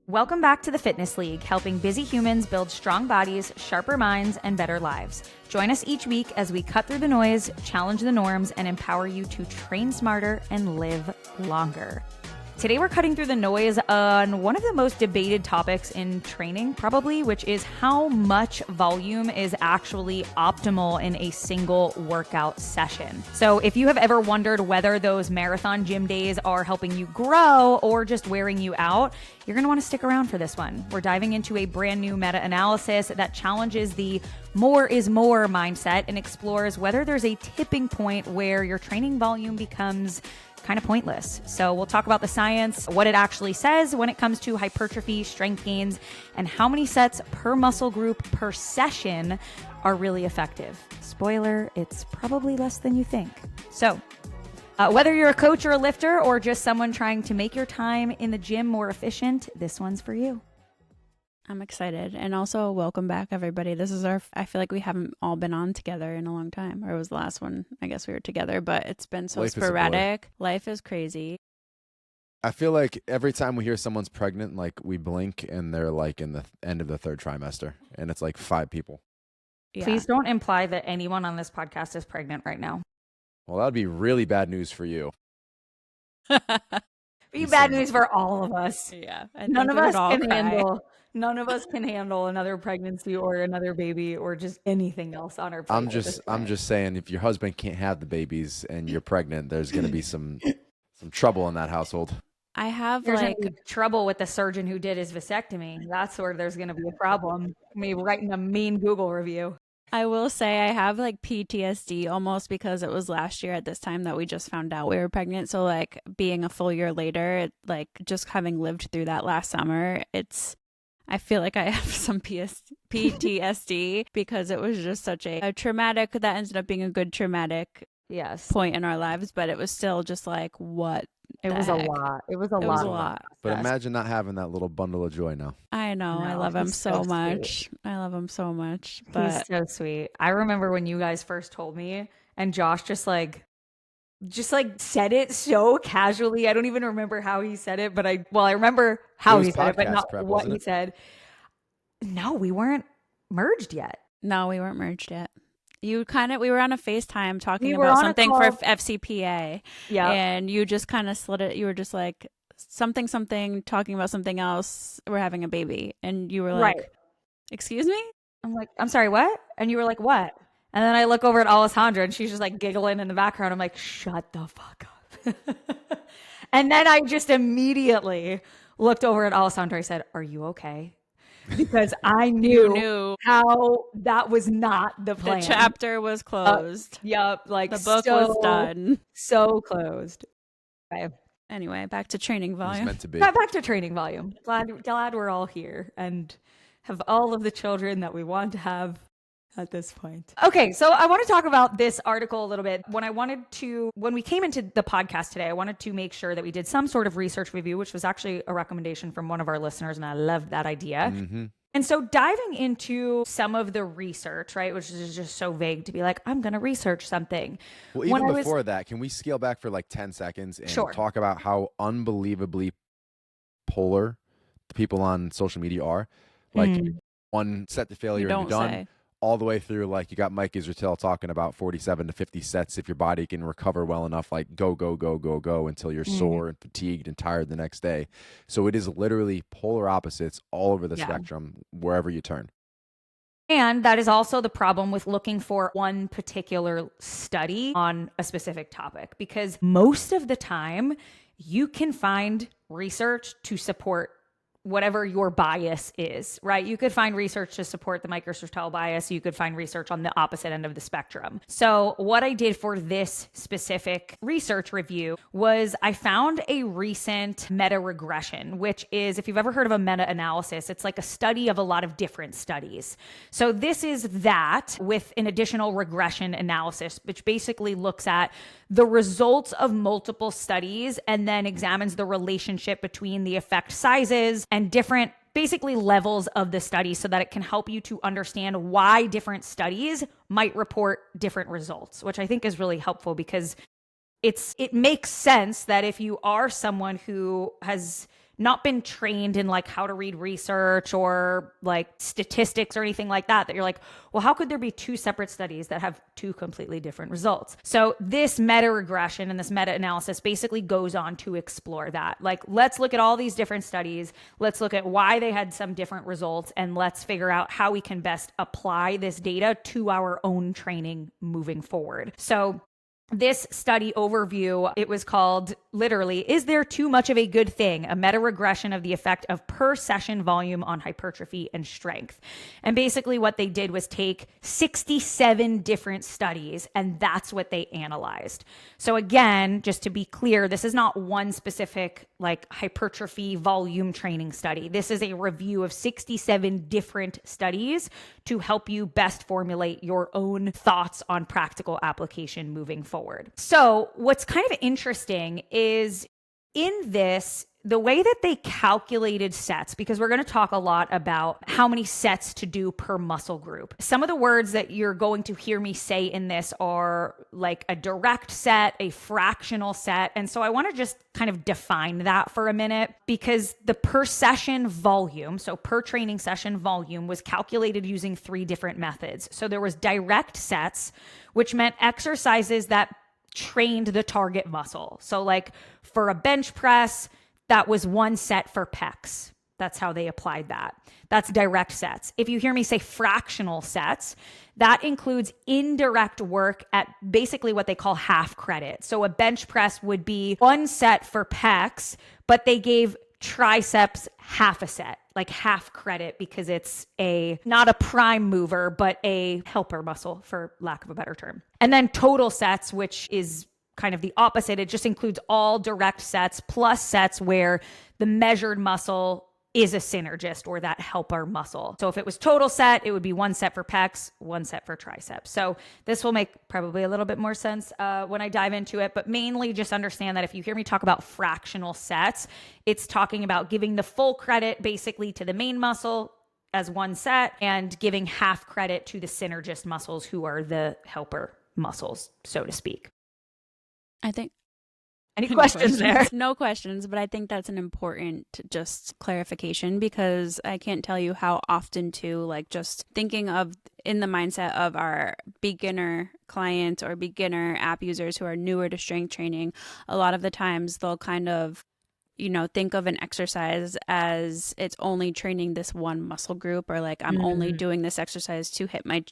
Welcome back to the Fitness League, helping busy humans build strong bodies, sharper minds, and better lives. Join us each week as we cut through the noise, challenge the norms, and empower you to train smarter and live longer. Today we're cutting through the noise on one of the most debated topics in training, probably, which is how much volume is actually optimal in a single workout session. So if you have ever wondered whether those marathon gym days are helping you grow or just wearing you out, you're going to want to stick around for this one. We're diving into a brand new meta-analysis that challenges the more is more mindset and explores whether there's a tipping point where your training volume becomes kind of pointless. So we'll talk about the science, what it actually says when it comes to hypertrophy, strength gains, and how many sets per muscle group per session are really effective. Spoiler, it's probably less than you think. So whether you're a coach or a lifter or just someone trying to make your time in the gym more efficient, this one's for you. I'm excited. And also, welcome back, everybody. This is I feel like we haven't all been on together in a long time. Or it was the last one, I guess we were together, but it's been so sporadic. Life is crazy. I feel like every time we hear someone's pregnant, like we blink and they're like in the end of the third trimester. And it's like 5 people. Yeah. Please don't imply that anyone on this podcast is pregnant right now. Well, that would be really bad news for you. Be bad news for all of us. Yeah. None of us can handle another pregnancy or another baby or just anything else on our plate. I'm just saying, if your husband can't have the babies and you're pregnant, there's going to be some trouble in that household. I have there's trouble with the surgeon who did his vasectomy. That's where there's going to be a problem. Me writing a mean Google review. I will say I have like PTSD almost because it was last year at this time that we just found out we were pregnant. So like being a full year later, like just having lived through that last summer, I feel like I have some PTSD because it was just such a traumatic, that ended up being a good traumatic point in our lives, but it was still just like, what? It was a lot. It was a lot. But imagine not having that little bundle of joy now. I know. I love him so much. I love him so much. But he's so sweet. I remember when you guys first told me and Josh just like said it so casually. I don't even remember how he said it, but I remember how he said it, but not what he said. No, we weren't merged yet. No, we weren't merged yet. We were on a FaceTime talking about something for FCPA. Yeah. And you just kind of slid it. You were just like something, talking about something else. We're having a baby. And you were like, excuse me? I'm like, I'm sorry, what? And you were like, what? And then I look over at Alessandra and she's just like giggling in the background. I'm like, shut the fuck up. And then I just immediately looked over at Alessandra. I said, are you okay? Because I knew how that was not the plan. The chapter was closed. Yep. Like the book was done. So closed. Okay. Anyway, back to training volume. Meant to be. Back to training volume. Glad we're all here and have all of the children that we want to have at this point. Okay, so I want to talk about this article a little bit. When we came into the podcast today, I wanted to make sure that we did some sort of research review, which was actually a recommendation from one of our listeners, and I loved that idea. Mm-hmm. And so diving into some of the research, right, which is just so vague to be like, I'm going to research something. Well, even before that, can we scale back for like 10 seconds and talk about how unbelievably polar the people on social media are? Like one set to failure and you're done. All the way through, like you got Mike Israel talking about 47 to 50 sets if your body can recover well enough, like go until you're sore and fatigued and tired the next day. So it is literally polar opposites all over the spectrum, wherever you turn. And that is also the problem with looking for one particular study on a specific topic, because most of the time you can find research to support whatever your bias is, right? You could find research to support the Microsoft bias. You could find research on the opposite end of the spectrum. So what I did for this specific research review was I found a recent meta-regression, which is, if you've ever heard of a meta-analysis, it's like a study of a lot of different studies. So this is that with an additional regression analysis, which basically looks at the results of multiple studies and then examines the relationship between the effect sizes and different basically levels of the study so that it can help you to understand why different studies might report different results, which I think is really helpful because it makes sense that if you are someone who has not been trained in like how to read research or like statistics or anything like that you're like, well, how could there be two separate studies that have two completely different results? So this meta regression and this meta analysis basically goes on to explore that. Like, let's look at all these different studies. Let's look at why they had some different results, and let's figure out how we can best apply this data to our own training moving forward. So this study overview, it was called literally, Is There Too Much of a Good Thing? A meta regression of the effect of per session volume on hypertrophy and strength. And basically what they did was take 67 different studies, and that's what they analyzed. So again, just to be clear, this is not one specific like hypertrophy volume training study. This is a review of 67 different studies to help you best formulate your own thoughts on practical application moving forward. So what's kind of interesting is in this, the way that they calculated sets, because we're going to talk a lot about how many sets to do per muscle group. Some of the words that you're going to hear me say in this are like a direct set, a fractional set. And so I want to just kind of define that for a minute, because the per session volume, so per training session volume, was calculated using 3 different methods. So there was direct sets, which meant exercises that trained the target muscle. So like for a bench press, that was 1 set for pecs. That's how they applied that. That's direct sets. If you hear me say fractional sets, that includes indirect work at basically what they call half credit. So a bench press would be 1 set for pecs, but they gave triceps half a set, like half credit, because it's not a prime mover, but a helper muscle, for lack of a better term. And then total sets, which is kind of the opposite. It just includes all direct sets plus sets where the measured muscle is a synergist or that helper muscle. So if it was total set, it would be 1 set for pecs, 1 set for triceps. So this will make probably a little bit more sense when I dive into it, but mainly just understand that if you hear me talk about fractional sets, it's talking about giving the full credit basically to the main muscle as 1 set and giving half credit to the synergist muscles, who are the helper muscles, so to speak. I think any questions there? No questions, but I think that's an important just clarification, because I can't tell you how often too, like just thinking of in the mindset of our beginner clients or beginner app users who are newer to strength training, a lot of the times they'll kind of think of an exercise as it's only training this one muscle group, or like I'm only doing this exercise to hit my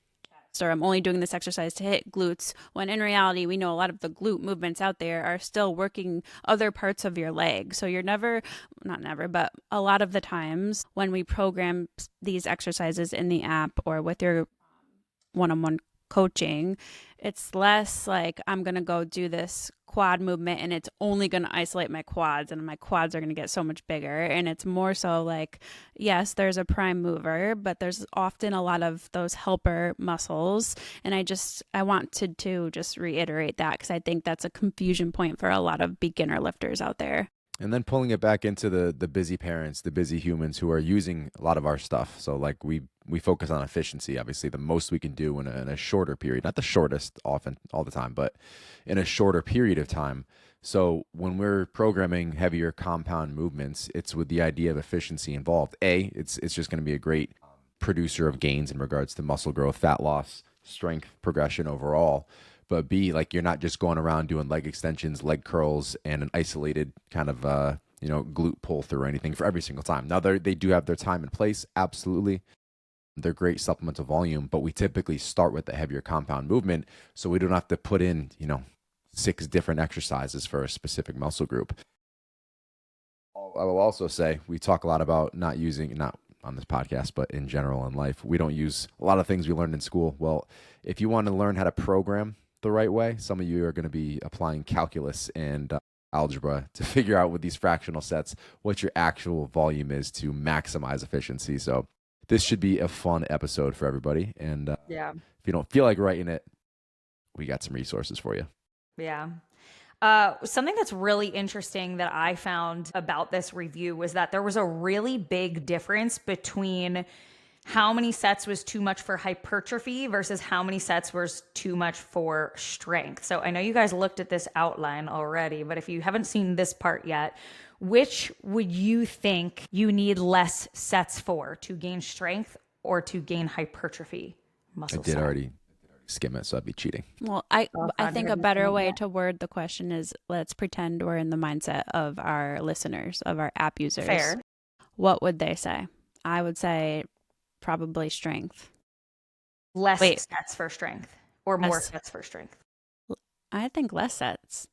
or I'm only doing this exercise to hit glutes, when in reality, we know a lot of the glute movements out there are still working other parts of your leg. So you're not never, but a lot of the times when we program these exercises in the app or with your one-on-one coaching, it's less like I'm going to go do this quad movement and it's only going to isolate my quads and my quads are going to get so much bigger. And it's more so like, yes, there's a prime mover, but there's often a lot of those helper muscles. And I wanted to just reiterate that, because I think that's a confusion point for a lot of beginner lifters out there. And then pulling it back into the busy parents, the busy humans who are using a lot of our stuff. So like we focus on efficiency, obviously the most we can do in a shorter period, not the shortest often all the time, but in a shorter period of time. So when we're programming heavier compound movements, it's with the idea of efficiency involved. It's just going to be a great producer of gains in regards to muscle growth, fat loss, strength progression overall. But B, like you're not just going around doing leg extensions, leg curls, and an isolated kind of glute pull through or anything for every single time. Now they do have their time and place, absolutely. They're great supplemental volume, but we typically start with the heavier compound movement, so we don't have to put in 6 different exercises for a specific muscle group. I will also say we talk a lot about not on this podcast, but in general in life, we don't use a lot of things we learned in school. Well, if you want to learn how to program the right way, some of you are going to be applying calculus and algebra to figure out with these fractional sets what your actual volume is to maximize efficiency. So this should be a fun episode for everybody. And if you don't feel like writing it, we got some resources for you. Yeah. Something that's really interesting that I found about this review was that there was a really big difference between how many sets was too much for hypertrophy versus how many sets was too much for strength. So I know you guys looked at this outline already, but if you haven't seen this part yet, which would you think you need less sets for, to gain strength or to gain hypertrophy muscle? I did already skim it, so I'd be cheating. Well, I think a better way to word the question is, let's pretend we're in the mindset of our listeners, of our app users. Fair. What would they say? I would say probably strength. Less sets for strength or more sets for strength? I think less sets.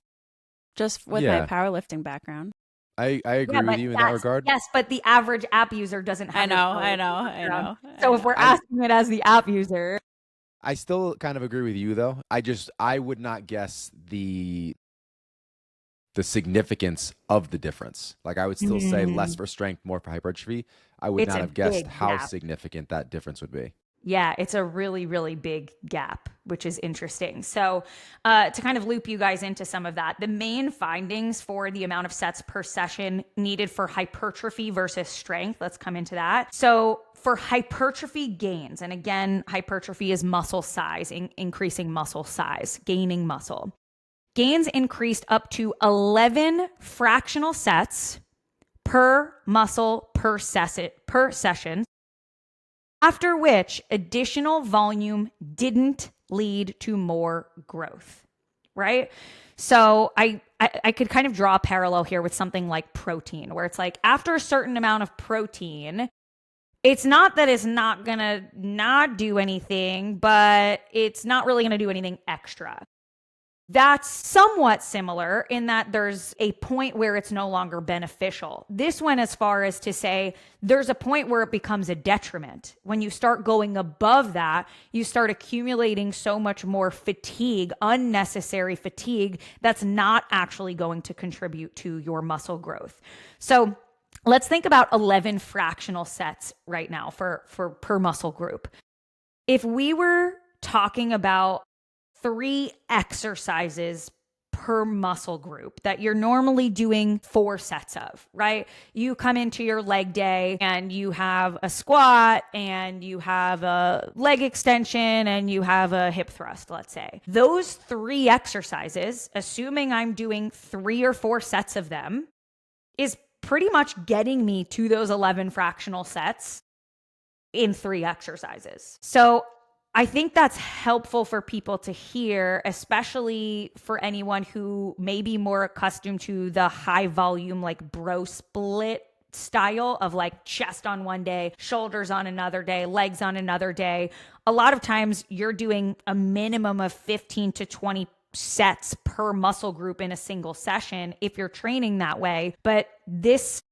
Just with my powerlifting background. I agree with you in that regard. Yes, but the average app user doesn't have I know. So if we're asking it as the app user. I still kind of agree with you, though. I would not guess the significance of the difference. Like, I would still say less for strength, more for hypertrophy. I would not have guessed how significant that difference would be. Yeah, it's a really, really big gap, which is interesting. So to kind of loop you guys into some of that, the main findings for the amount of sets per session needed for hypertrophy versus strength, let's come into that. So for hypertrophy gains, and again, hypertrophy is muscle size, increasing muscle size, gaining muscle. Gains increased up to 11 fractional sets per muscle per session, after which additional volume didn't lead to more growth, right? So I could kind of draw a parallel here with something like protein, where it's like after a certain amount of protein, it's not that it's not gonna not do anything, but it's not really gonna do anything extra. That's somewhat similar in that there's a point where it's no longer beneficial. This went as far as to say there's a point where it becomes a detriment. When you start going above that, you start accumulating so much more fatigue, unnecessary fatigue, that's not actually going to contribute to your muscle growth. So let's think about 11 fractional sets right now for per muscle group. If we were talking about 3 exercises per muscle group that you're normally doing 4 sets of, right? You come into your leg day and you have a squat and you have a leg extension and you have a hip thrust, let's say. Those 3 exercises, assuming I'm doing 3 or 4 sets of them, is pretty much getting me to those 11 fractional sets in 3 exercises. So I think that's helpful for people to hear, especially for anyone who may be more accustomed to the high volume, like bro split style of like chest on one day, shoulders on another day, legs on another day. A lot of times you're doing a minimum of 15 to 20 sets per muscle group in a single session if you're training that way. But this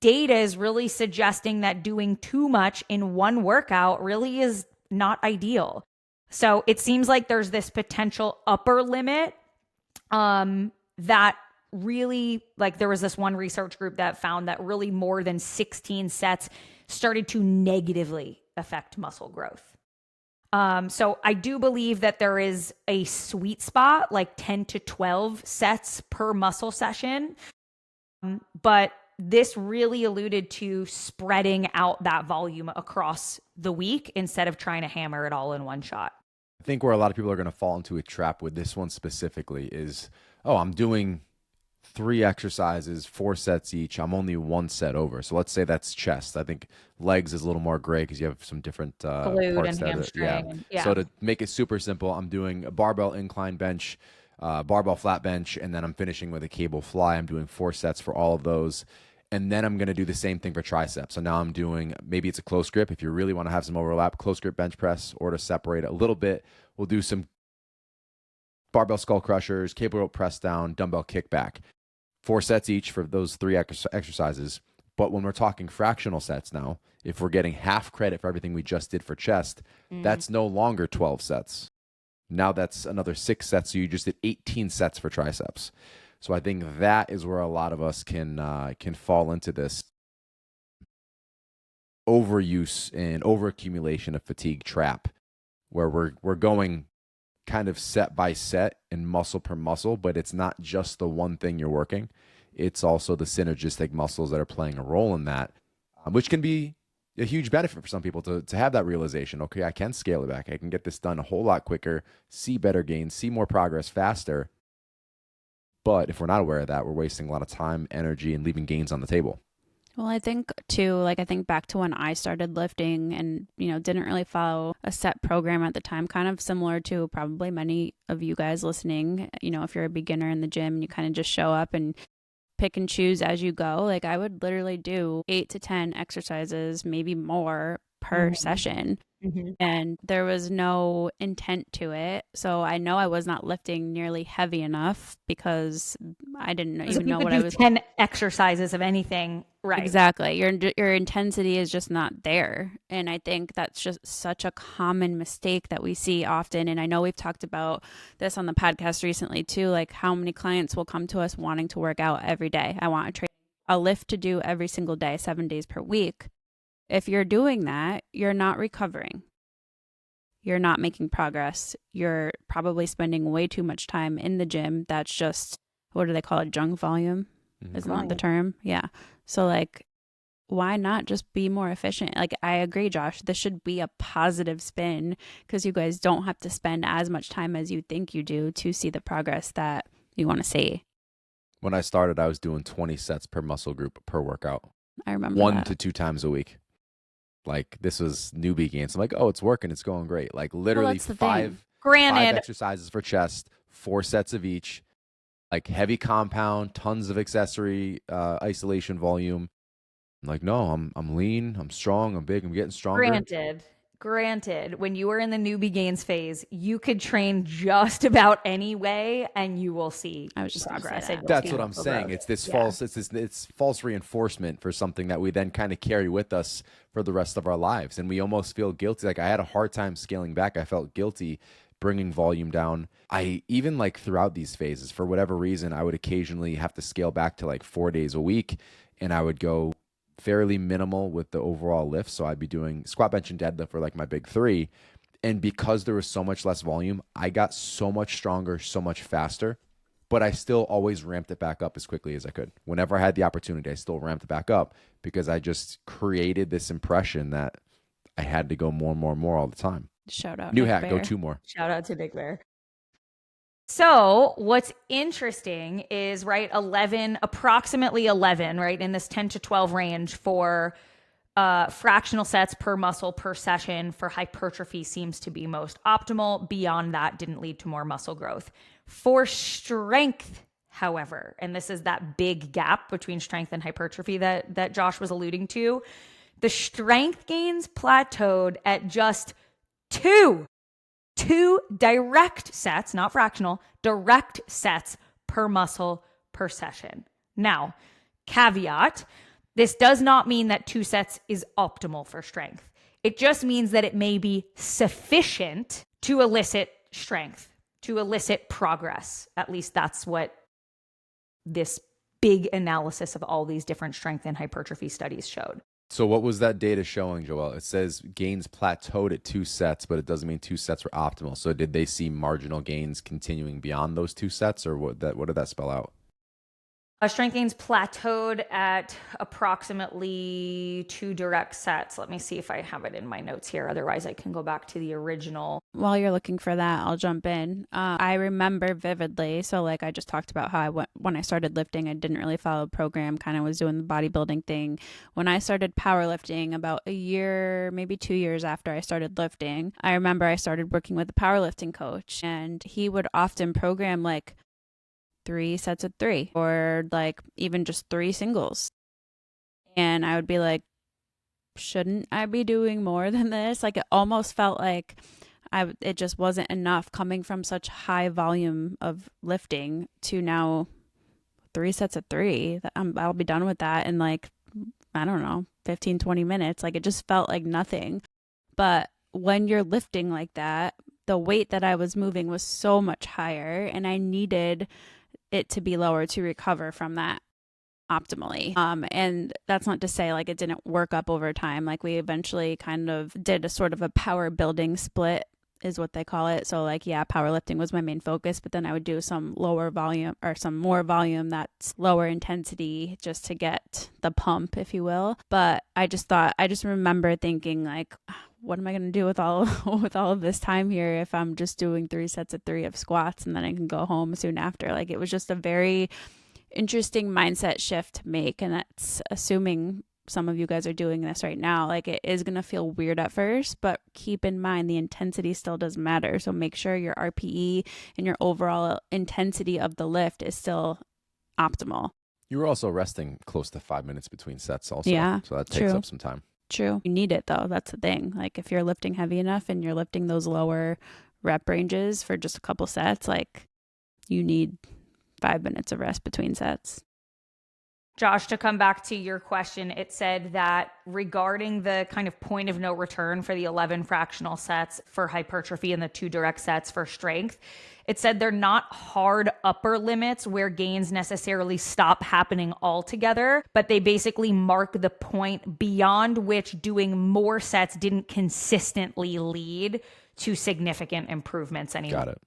data is really suggesting that doing too much in one workout really is not ideal. So it seems like there's this potential upper limit that really, like there was this one research group that found that really more than 16 sets started to negatively affect muscle growth. So I do believe that there is a sweet spot, like 10 to 12 sets per muscle session. But this really alluded to spreading out that volume across the week instead of trying to hammer it all in one shot. I think where a lot of people are going to fall into a trap with this one specifically is, oh, I'm doing 3 exercises, 4 sets each. I'm only 1 set over. So let's say that's chest. I think legs is a little more gray because you have some different glute parts and hamstring. Yeah. So to make it super simple, I'm doing a barbell incline bench, barbell flat bench, and then I'm finishing with a cable fly. I'm doing 4 sets for all of those. And then I'm going to do the same thing for triceps. So now I'm doing, maybe it's a close grip. If you really want to have some overlap, close grip bench press, or to separate it a little bit, we'll do some barbell skull crushers, cable rope press down, dumbbell kickback. 4 sets each for those 3 exercises. But when we're talking fractional sets now, if we're getting half credit for everything we just did for chest, that's no longer 12 sets. Now that's another 6 sets. So you just did 18 sets for triceps. So I think that is where a lot of us can fall into this overuse and overaccumulation of fatigue trap, where we're going kind of set by set and muscle per muscle, but it's not just the one thing you're working. It's also the synergistic muscles that are playing a role in that, which can be a huge benefit for some people to have that realization. Okay, I can scale it back. I can get this done a whole lot quicker, see better gains, see more progress faster. But if we're not aware of that, we're wasting a lot of time, energy, and leaving gains on the table. Well, I think too, like I think back to when I started lifting and, didn't really follow a set program at the time, kind of similar to probably many of you guys listening. If you're a beginner in the gym and you kind of just show up and pick and choose as you go, like I would literally do 8 to 10 exercises, maybe more per session. And there was no intent to it. So I know I was not lifting nearly heavy enough because I didn't even know what I was. 10 exercises of anything, right? Exactly. Your intensity is just not there. And I think that's just such a common mistake that we see often. And I know we've talked about this on the podcast recently too, like how many clients will come to us wanting to work out every day. I want a lift to do every single day, 7 days per week. If you're doing that, you're not recovering. You're not making progress. You're probably spending way too much time in the gym. That's just, what do they call it? Junk volume? Isn't that the term? Yeah. So like, why not just be more efficient? Like, I agree, Josh, this should be a positive spin because you guys don't have to spend as much time as you think you do to see the progress that you want to see. When I started, I was doing 20 sets per muscle group per workout. I remember 1 to 2 times a week. Like, this was newbie gains. I'm like, oh, it's working. It's going great. Like, literally five exercises for chest, 4 sets of each, like heavy compound, tons of accessory isolation volume. I'm like, no, I'm lean, I'm strong, I'm big, I'm getting stronger. Granted, when you were in the newbie gains phase, you could train just about any way and you will see progress. That's what I'm saying. It's this it's false reinforcement for something that we then kind of carry with us for the rest of our lives. And we almost feel guilty. Like, I had a hard time scaling back. I felt guilty bringing volume down. I even, like, throughout these phases, for whatever reason, I would occasionally have to scale back to like 4 days a week, and I would go fairly minimal with the overall lift. So I'd be doing squat, bench, and deadlift for like my big 3. And because there was so much less volume, I got so much stronger, so much faster, but I still always ramped it back up as quickly as I could. Whenever I had the opportunity, I still ramped it back up because I just created this impression that I had to go more and more and more all the time. Shout out. New hat, go 2 more. Shout out to Nick Bear. So what's interesting is, right, approximately 11, right, in this 10 to 12 range for fractional sets per muscle per session for hypertrophy seems to be most optimal. Beyond that, didn't lead to more muscle growth. For strength, however, and this is that big gap between strength and hypertrophy that Josh was alluding to, the strength gains plateaued at just two direct sets, not fractional, direct sets per muscle per session. Now, caveat, this does not mean that 2 sets is optimal for strength. It just means that it may be sufficient to elicit strength, to elicit progress. At least that's what this big analysis of all these different strength and hypertrophy studies showed. So what was that data showing, Joelle? It says gains plateaued at 2 sets, but it doesn't mean 2 sets were optimal. So did they see marginal gains continuing beyond those 2 sets, or what did that spell out? Strength gains plateaued at approximately 2 direct sets. Let me see if I have it in my notes here. Otherwise, I can go back to the original. While you're looking for that, I'll jump in. I remember vividly. So like I just talked about how when I started lifting, I didn't really follow a program, kind of was doing the bodybuilding thing. When I started powerlifting about a year, maybe 2 years after I started lifting, I remember I started working with a powerlifting coach, and he would often program like 3 sets of 3 or like even just 3 singles. And I would be like, shouldn't I be doing more than this? Like, it almost felt like it just wasn't enough coming from such high volume of lifting to now 3 sets of 3. I'll be done with that in like, I don't know, 15, 20 minutes. Like, it just felt like nothing. But when you're lifting like that, the weight that I was moving was so much higher, and I needed it to be lower to recover from that optimally. And that's not to say like it didn't work up over time. Like, we eventually kind of did a sort of a power building split is what they call it. So like, yeah, powerlifting was my main focus, but then I would do some lower volume or some more volume that's lower intensity just to get the pump, if you will. But I just remember thinking like, what am I going to do with all of this time here if I'm just doing 3 sets of 3 of squats and then I can go home soon after? Like, it was just a very interesting mindset shift to make. And that's assuming some of you guys are doing this right now. Like, it is going to feel weird at first, but keep in mind the intensity still does matter. So make sure your RPE and your overall intensity of the lift is still optimal. You were also resting close to 5 minutes between sets also. Yeah, so that takes up some time. True. You need it though. That's the thing. Like, if you're lifting heavy enough and you're lifting those lower rep ranges for just a couple sets, like, you need 5 minutes of rest between sets. Josh, to come back to your question, it said that regarding the kind of point of no return for the 11 fractional sets for hypertrophy and the 2 direct sets for strength, it said they're not hard upper limits where gains necessarily stop happening altogether, but they basically mark the point beyond which doing more sets didn't consistently lead to significant improvements anymore. Got it.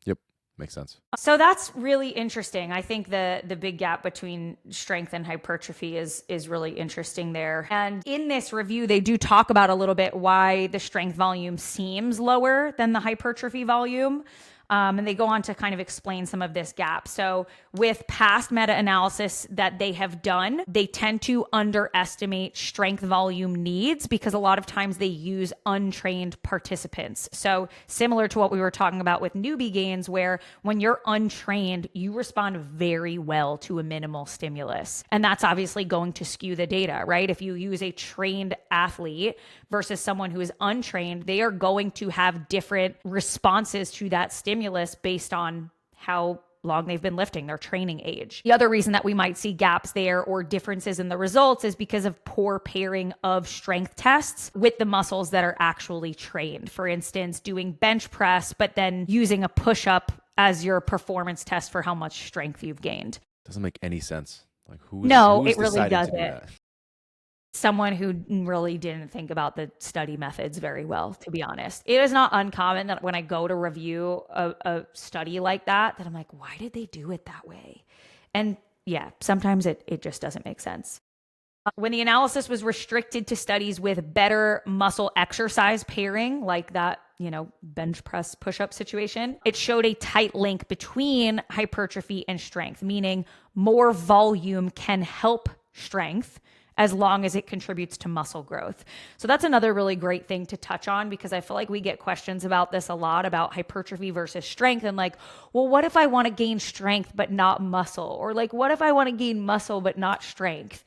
Yep. Makes sense. So that's really interesting. I think the big gap between strength and hypertrophy is really interesting there. And in this review, they do talk about a little bit why the strength volume seems lower than the hypertrophy volume. And they go on to kind of explain some of this gap. So with past meta-analysis that they have done, they tend to underestimate strength volume needs because a lot of times they use untrained participants. So similar to what we were talking about with newbie gains, where when you're untrained, you respond very well to a minimal stimulus. And that's obviously going to skew the data, right? If you use a trained athlete versus someone who is untrained, they are going to have different responses to that stimulus based on how long they've been lifting, their training age. The other reason that we might see gaps there or differences in the results is because of poor pairing of strength tests with the muscles that are actually trained. For instance, doing bench press, but then using a push-up as your performance test for how much strength you've gained. Doesn't make any sense. Like, who's it really doesn't. Someone who really didn't think about the study methods very well, to be honest. It is not uncommon that when I go to review a study like that I'm like, why did they do it that way? And yeah, sometimes it just doesn't make sense. When the analysis was restricted to studies with better muscle exercise pairing, like that, bench press push-up situation, it showed a tight link between hypertrophy and strength, meaning more volume can help strength as long as it contributes to muscle growth. So that's another really great thing to touch on, because I feel like we get questions about this a lot, about hypertrophy versus strength. And like, well, what if I want to gain strength but not muscle? Or like, what if I want to gain muscle but not strength?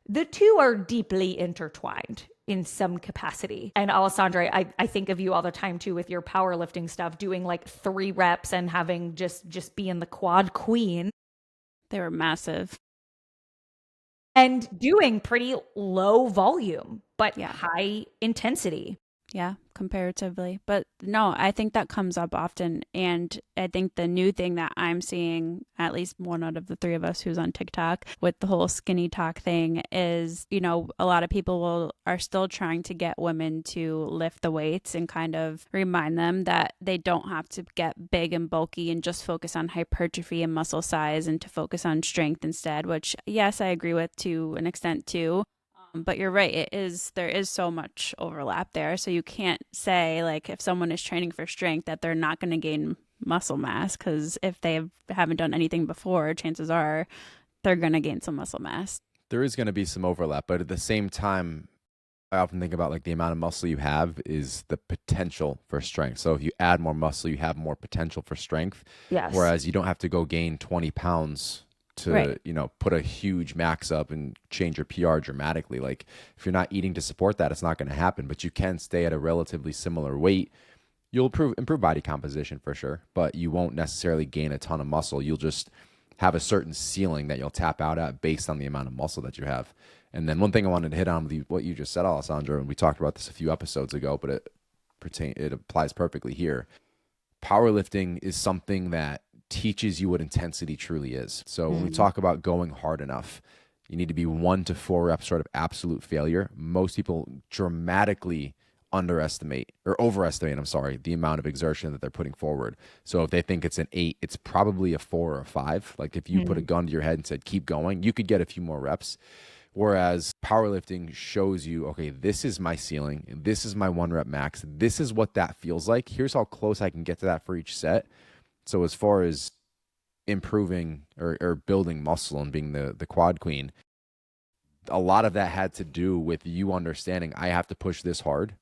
The two are deeply intertwined in some capacity. And Alessandra, I think of you all the time too with your powerlifting stuff, doing like 3 reps and having just being the quad queen. They were massive. And doing pretty low volume, but high intensity. Yeah, comparatively. But no, I think that comes up often. And I think the new thing that I'm seeing, at least one out of the 3 of us who's on TikTok with the whole skinny talk thing, is, a lot of people are still trying to get women to lift the weights and kind of remind them that they don't have to get big and bulky and just focus on hypertrophy and muscle size, and to focus on strength instead, which yes, I agree with to an extent too. But you're right, there is so much overlap there. So you can't say, like, if someone is training for strength that they're not going to gain muscle mass, because if they haven't done anything before, chances are they're going to gain some muscle mass. There is going to be some overlap, but at the same time, I often think about like the amount of muscle you have is the potential for strength. So if you add more muscle, you have more potential for strength. Yes. Whereas you don't have to go gain 20 pounds to, put a huge max up and change your PR dramatically. Like, if you're not eating to support that, it's not going to happen, but you can stay at a relatively similar weight. You'll improve body composition for sure, but you won't necessarily gain a ton of muscle. You'll just have a certain ceiling that you'll tap out at based on the amount of muscle that you have. And then one thing I wanted to hit on with what you just said, Alessandra, and we talked about this a few episodes ago, but it applies perfectly here. Powerlifting is something that teaches you what intensity truly is. So when we talk about going hard enough, you need to be 1 to 4 reps sort of absolute failure. Most people dramatically underestimate or overestimate, I'm sorry, the amount of exertion that they're putting forward. So if they think it's an 8, it's probably a 4 or a 5. Like if you put a gun to your head and said, keep going, you could get a few more reps. Whereas powerlifting shows you, okay, this is my ceiling. This is my 1 rep max. This is what that feels like. Here's how close I can get to that for each set. So as far as improving or building muscle and being the quad queen, a lot of that had to do with you understanding I have to push this hard.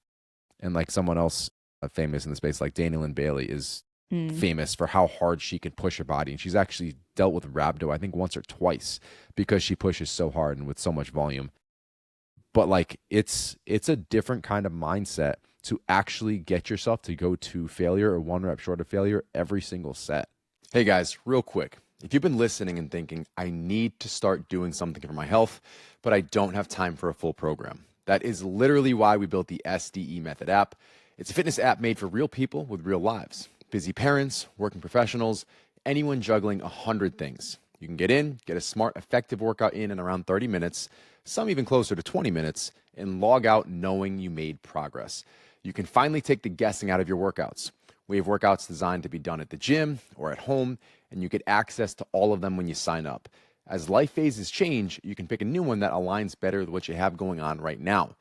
And like someone else famous in the space, like Danielle Bailey, is famous for how hard she can push her body. And she's actually dealt with rhabdo, I think once or twice, because she pushes so hard and with so much volume. But like it's a different kind of mindset to actually get yourself to go to failure or 1 rep short of failure every single set. Hey guys, real quick. If you've been listening and thinking, I need to start doing something for my health, but I don't have time for a full program, that is literally why we built the SDE Method app. It's a fitness app made for real people with real lives. Busy parents, working professionals, anyone juggling 100 things. You can get in, get a smart, effective workout in around 30 minutes, some even closer to 20 minutes, and log out knowing you made progress. You can finally take the guessing out of your workouts. We have workouts designed to be done at the gym or at home, and you get access to all of them when you sign up. As life phases change, you can pick a new one that aligns better with what you have going on right now.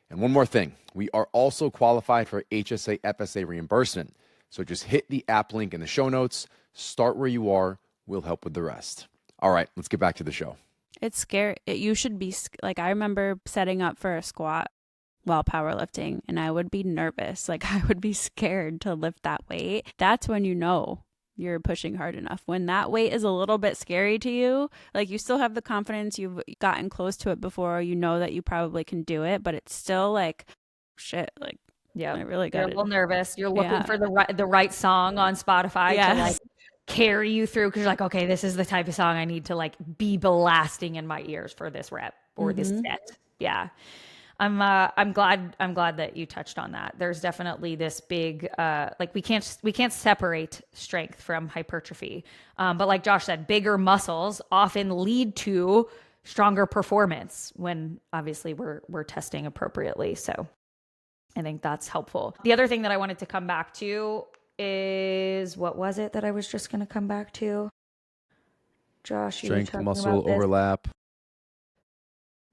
And one more thing, we are also qualified for HSA FSA reimbursement. So just hit the app link in the show notes, start where you are, we'll help with the rest. All right, let's get back to the show. It's scary. You should be like, I remember setting up for a squat while powerlifting and I would be nervous. Like I would be scared to lift that weight. That's when you know you're pushing hard enough. When that weight is a little bit scary to you, like you still have the confidence, you've gotten close to it before, you know that you probably can do it, but it's still like, shit, like, yeah, I really got You're a little nervous. You're looking for the right song on Spotify to like carry you through, because you're like, okay, this is the type of song I need to like be blasting in my ears for this rep or this set. Yeah. I'm glad that you touched on that. There's definitely this big like we can't separate strength from hypertrophy. But like Josh said, bigger muscles often lead to stronger performance when obviously we're testing appropriately. So I think that's helpful. The other thing that I wanted to come back to is, what was it that I was just going to come back to? Josh, strength, muscle overlap.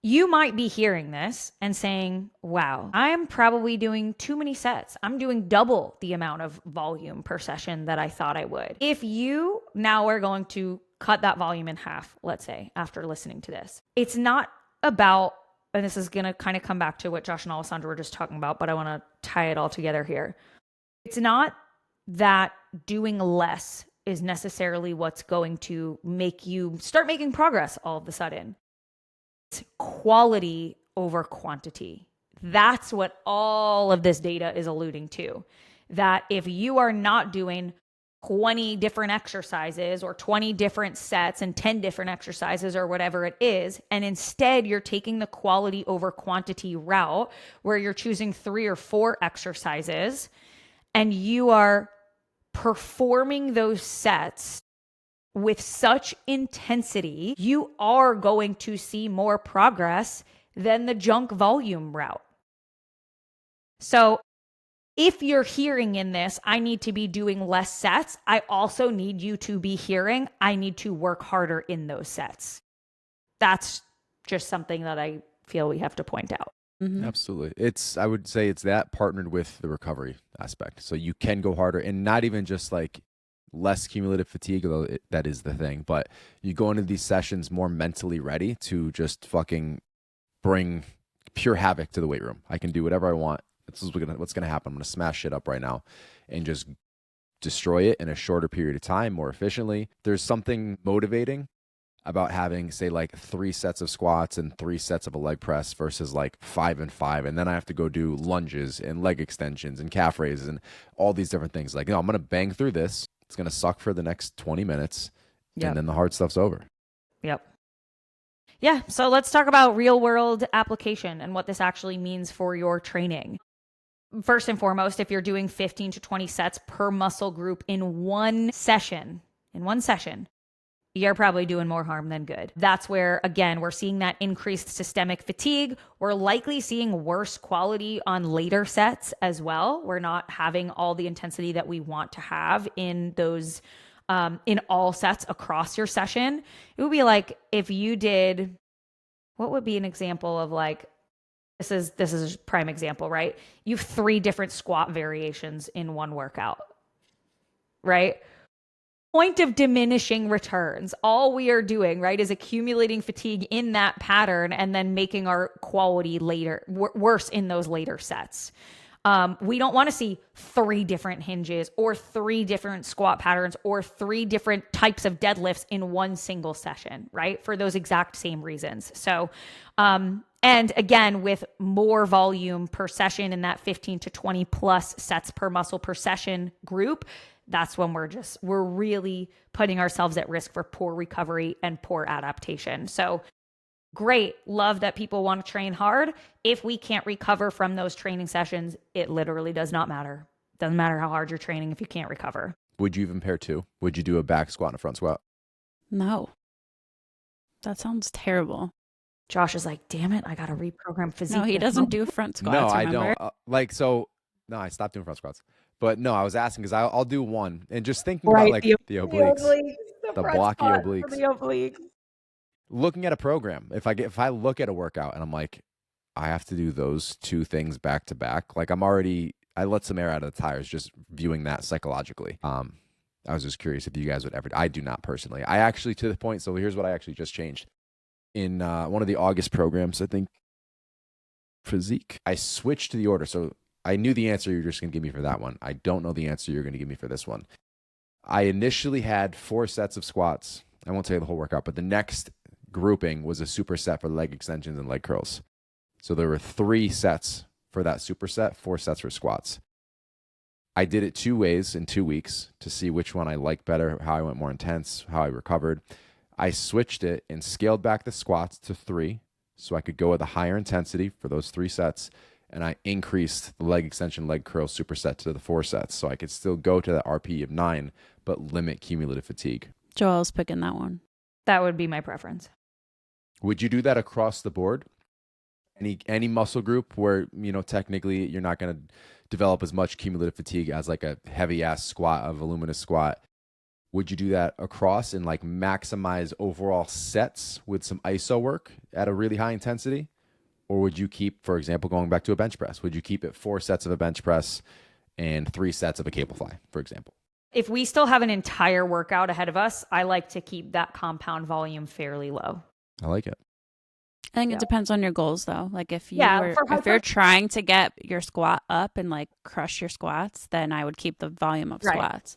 You might be hearing this and saying, wow, I'm probably doing too many sets. I'm doing double the amount of volume per session that I thought I would. If you now are going to cut that volume in half, let's say, after listening to this, it's not about, and this is going to kind of come back to what Josh and Alessandra were just talking about, but I want to tie it all together here. It's not that doing less is necessarily what's going to make you start making progress all of a sudden. It's quality over quantity. That's what all of this data is alluding to. That if you are not doing 20 different exercises or 20 different sets and 10 different exercises or whatever it is, and instead you're taking the quality over quantity route where you're choosing 3 or 4 exercises and you are performing those sets with such intensity, you are going to see more progress than the junk volume route. So if you're hearing in this, I need to be doing less sets, I also need you to be hearing, I need to work harder in those sets. That's just something that I feel we have to point out. Mm-hmm. Absolutely. I would say it's that partnered with the recovery aspect. So you can go harder and not even just like less cumulative fatigue, although that is the thing, but you go into these sessions more mentally ready to just fucking bring pure havoc to the weight room. I can do whatever I want. This is what's going to happen. I'm going to smash shit up right now and just destroy it in a shorter period of time, more efficiently. There's something motivating about having, say, like 3 sets of squats and 3 sets of a leg press versus like 5 and 5. And then I have to go do lunges and leg extensions and calf raises and all these different things. Like, no, I'm going to bang through this. It's going to suck for the next 20 minutes. Yep. And then the hard stuff's over. Yep. Yeah. So let's talk about real world application and what this actually means for your training. First and foremost, if you're doing 15 to 20 sets per muscle group in one session, you're probably doing more harm than good. That's where, again, we're seeing that increased systemic fatigue. We're likely seeing worse quality on later sets as well. We're not having all the intensity that we want to have in those, in all sets across your session. It would be like if you did, what would be an example of like, this is a prime example, right? You have 3 different squat variations in one workout, right? Point of diminishing returns. All we are doing, right, is accumulating fatigue in that pattern and then making our quality later worse in those later sets. We don't want to see 3 different hinges or 3 different squat patterns or 3 different types of deadlifts in one single session, right? For those exact same reasons. So, and again, with more volume per session in that 15 to 20 plus sets per muscle per session group, that's when we're really putting ourselves at risk for poor recovery and poor adaptation. So great. Love that people want to train hard. If we can't recover from those training sessions, it literally does not matter. Doesn't matter how hard you're training if you can't recover. Would you even pair 2? Would you do a back squat and a front squat? No. That sounds terrible. Josh is like, damn it, I got to reprogram physique. No, he doesn't do front squats. No, remember? I don't. No, I stopped doing front squats. But no, I was asking because I'll do one. And just thinking about like the obliques, the blocky obliques. The obliques. Looking at a program, if I look at a workout and I'm like, I have to do those 2 things back to back, like I let some air out of the tires just viewing that psychologically. I was just curious if you guys would ever. I do not personally. I actually, to the point, so here's what I actually just changed. In one of the August programs, I think, physique, I switched to the order. So I knew the answer you're just going to give me for that one. I don't know the answer you're going to give me for this one. I initially had 4 sets of squats. I won't tell you the whole workout, but the next grouping was a superset for leg extensions and leg curls. So there were 3 sets for that superset, 4 sets for squats. I did it 2 ways in 2 weeks to see which one I liked better, how I went more intense, how I recovered. I switched it and scaled back the squats to 3 so I could go with a higher intensity for those 3 sets. And I increased the leg extension, leg curl superset to the 4 sets. So I could still go to that RP of 9, but limit cumulative fatigue. Joel's picking that one. That would be my preference. Would you do that across the board? Any muscle group where, technically you're not going to develop as much cumulative fatigue as like a heavy ass squat, a voluminous squat? Would you do that across and like maximize overall sets with some iso work at a really high intensity? Or would you keep, for example, going back to a bench press, would you keep it 4 sets of a bench press and 3 sets of a cable fly, for example? If we still have an entire workout ahead of us, I like to keep that compound volume fairly low. I like it. I think it depends on your goals, though. Like if you're trying to get your squat up and like crush your squats, then I would keep the volume of squats.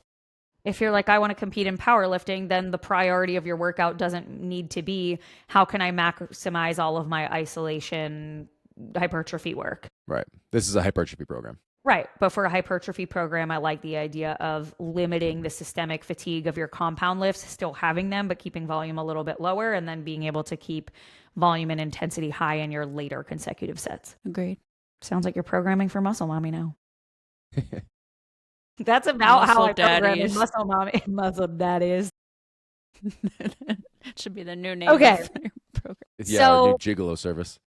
If you're like, I want to compete in powerlifting, then the priority of your workout doesn't need to be how can I maximize all of my isolation hypertrophy work. Right. This is a hypertrophy program. Right. But for a hypertrophy program, I like the idea of limiting the systemic fatigue of your compound lifts, still having them, but keeping volume a little bit lower, and then being able to keep volume and intensity high in your later consecutive sets. Agreed. Sounds like you're programming for Muscle Mommy now. That's about how I program in Muscle Mommy. Muscle Daddies. Should be the new name. Okay. Of your program. Yeah, our new Gigolo service.